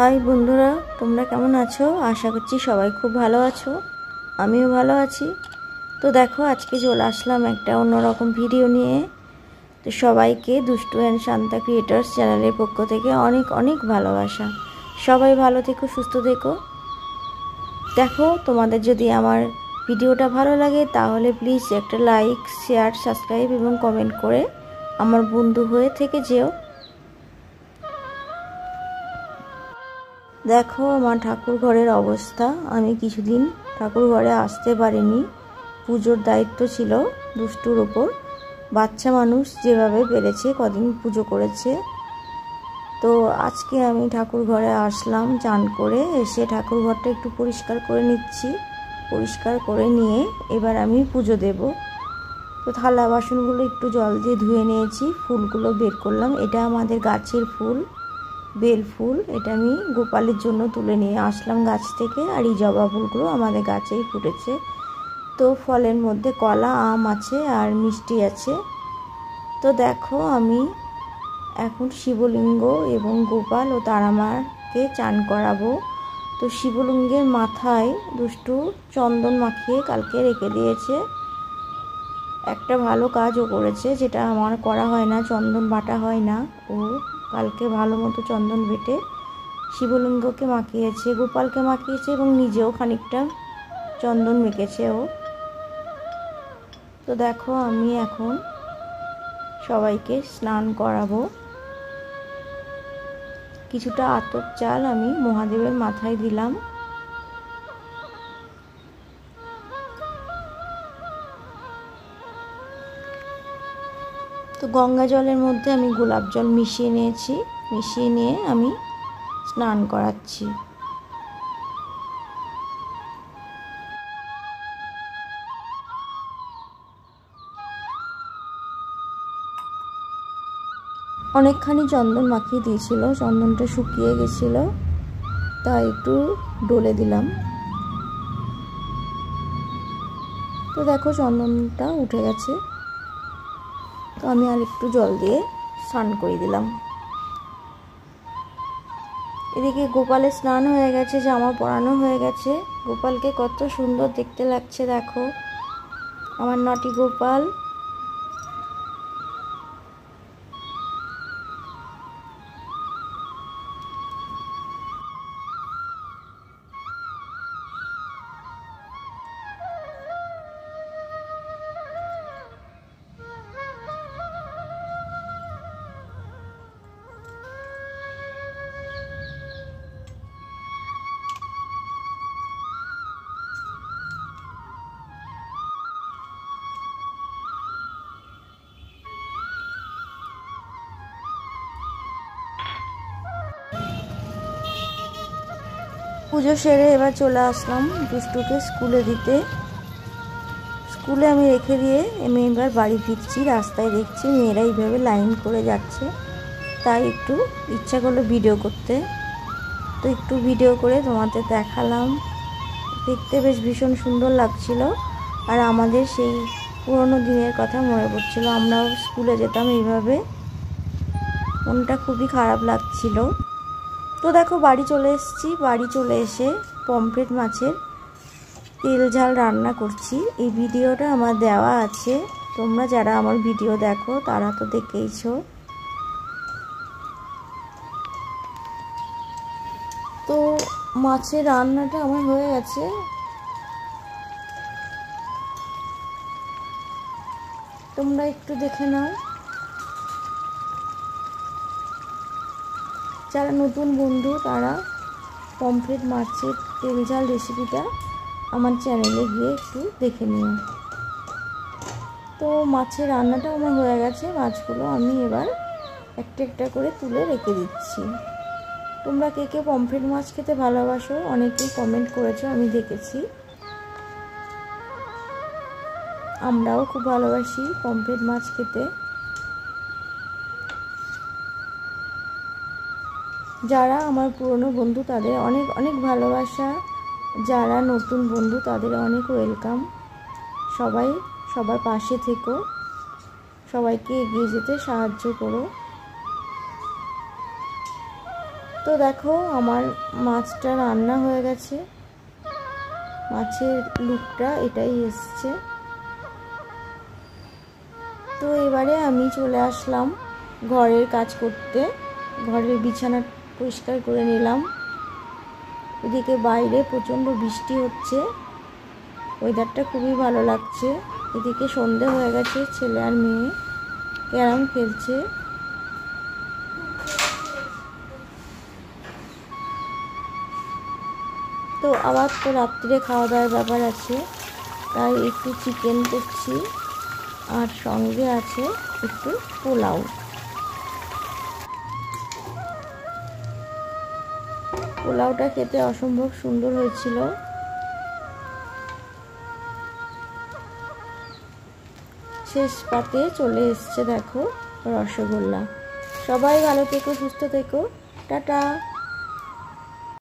High বন্ধুরা, তোমরা কেমন আছো? আশা করছি সবাই খুব ভালো আছো। আমিও ভালো আছি। তো দেখো, আজকে চলে আসলাম একটা অন্যরকম ভিডিও নিয়ে। তো সবাইকে দুষ্টু অ্যান্ড শান্তা ক্রিয়েটার্স চ্যানেলের পক্ষ থেকে অনেক অনেক ভালোবাসা। সবাই ভালো থেকো, সুস্থ থেকো। দেখো, তোমাদের যদি আমার ভিডিওটা ভালো লাগে তাহলে প্লিজ একটা লাইক, শেয়ার, সাবস্ক্রাইব এবং কমেন্ট করে আমার বন্ধু হয়ে থেকে যেও। দেখো আমার ঠাকুর ঘরের অবস্থা। আমি কিছুদিন ঠাকুর ঘরে আসতে পারিনি, পুজোর দায়িত্ব ছিল দুষ্টুর ওপর। বাচ্চা মানুষ যেভাবে পেরেছে কদিন পুজো করেছে। তো আজকে আমি ঠাকুর ঘরে আসলাম, চান করে এসে ঠাকুর ঘরটা একটু পরিষ্কার করে নিচ্ছি। পরিষ্কার করে নিয়ে এবার আমি পুজো দেব। তো থালা বাসনগুলো একটু জল দিয়ে ধুয়ে নিয়েছি, ফুলগুলো বের করলাম। এটা আমাদের গাছের ফুল, বেল ফুল। এটা আমি গোপালের জন্য তুলে নিয়ে আসলাম গাছ থেকে। আর এই জবা ফুলগুলো আমাদের গাছেই ফুটেছে। তো ফলের মধ্যে কলা, আম আছে আর মিষ্টি আছে। তো দেখো, আমি এখন শিবলিঙ্গ এবং গোপাল ও তারামাকে চান করাবো। তো শিবলিঙ্গের মাথায় দুষ্টু চন্দন মাখিয়ে কালকে রেখে দিয়েছে। একটা ভালো কাজও করেছে, যেটা আমার করা হয় না, চন্দন বাটা হয় না। ও কালকে ভালো মতো চন্দন বেটে শিবলিঙ্গকে মাখিয়েছে, গোপালকে মাখিয়েছে এবং নিজেও খানিকটা চন্দন মেখেছে ও। তো দেখো, আমি এখন সবাইকে স্নান করাবো। কিছুটা আতপ চাল আমি মহাদেবের মাথায় দিলাম। তো গঙ্গা জলের মধ্যে আমি গোলাপ জল মিশিয়ে নিয়েছি। মিশিয়ে নিয়ে আমি স্নান করাচ্ছি। অনেকখানি চন্দন মাখিয়ে দিয়েছিল, চন্দনটা শুকিয়ে গেছিল, তাই একটু ডলে দিলাম। তো দেখো, চন্দনটা উঠে গেছে। তো আমি আর একটু জল দিয়ে স্নান করে দিলাম। এদিকে গোপালের স্নান হয়ে গেছে, জামা পরানো হয়ে গেছে। গোপালকে কত সুন্দর দেখতে লাগছে দেখো, আমার নটি গোপাল। পুজো সেরে এবার চলে আসলাম দুষ্টুকে স্কুলে দিতে। স্কুলে আমি রেখে দিয়ে আমি এবার বাড়ি ফিরছি। রাস্তায় দেখছি মেয়েরা এইভাবে লাইন করে যাচ্ছে, তাই একটু ইচ্ছা করলো ভিডিও করতে। তো একটু ভিডিও করে তোমাদের দেখালাম। দেখতে বেশ ভীষণ সুন্দর লাগছিল। আর আমাদের সেই পুরনো দিনের কথা মনে পড়ছিল, আমরাও স্কুলে যেতাম এইভাবে। মনটা খুবই খারাপ লাগছিল। তো দেখো, বাড়ি চলে এসেছি। বাড়ি চলে এসে পমফ্রেট মাছের তেল ঝাল রান্না করছি। এই ভিডিওটা আমার দেওয়া আছে, তোমরা যারা আমার ভিডিও দেখো তারা তো দেখেইছো। তো মাছের রান্নাটা আমার হয়ে গেছে। তোমরা একটু দেখে নাও। যারা নতুন বন্ধু তারা পমফ্রেট মাছের তেল ঝাল রেসিপিটা আমার চ্যানেলে গিয়ে একটু দেখে নিও। তো মাছের রান্নাটা আমার হয়ে গেছে। মাছগুলো আমি এবার একটা একটা করে তুলে রেখে দিচ্ছি। তোমরা কে কে পমফ্রেট মাছ খেতে ভালোবাসো? অনেকেই কমেন্ট করেছো, আমি দেখেছি। আমরাও খুব ভালোবাসি পমফ্রেট মাছ খেতে। যারা আমার পুরনো বন্ধু তাদের অনেক অনেক ভালোবাসা, যারা নতুন বন্ধু তাদের অনেক ওয়েলকাম। সবাই সবার পাশে থেকো, সবাইকে এগিয়ে যেতে সাহায্য করো। তো দেখো আমার মাছটা রান্না হয়ে গেছে, মাছের লুকটা এটাই এসছে। তো এবারে আমি চলে আসলাম ঘরের কাজ করতে, ঘরের বিছানা পরিষ্কার করে নিলাম। এদিকে বাইরে প্রচণ্ড বৃষ্টি হচ্ছে, ওয়েদারটা খুবই ভালো লাগছে। এদিকে সন্ধে হয়ে গেছে, ছেলে আর মেয়ে ক্যারাম খেলছে। তো আবার তো রাত্রে খাওয়া দাওয়ার ব্যাপার আছে, তাই একটু চিকেন করছি আর সঙ্গে আছে একটু পোলাও। পোলাওটা খেতে অসম্ভব সুন্দর হয়েছিল। শেষ পাতে চলে এসছে দেখো রসগোল্লা। সবাই ভালো থেকো, সুস্থ থেকো, টাটা।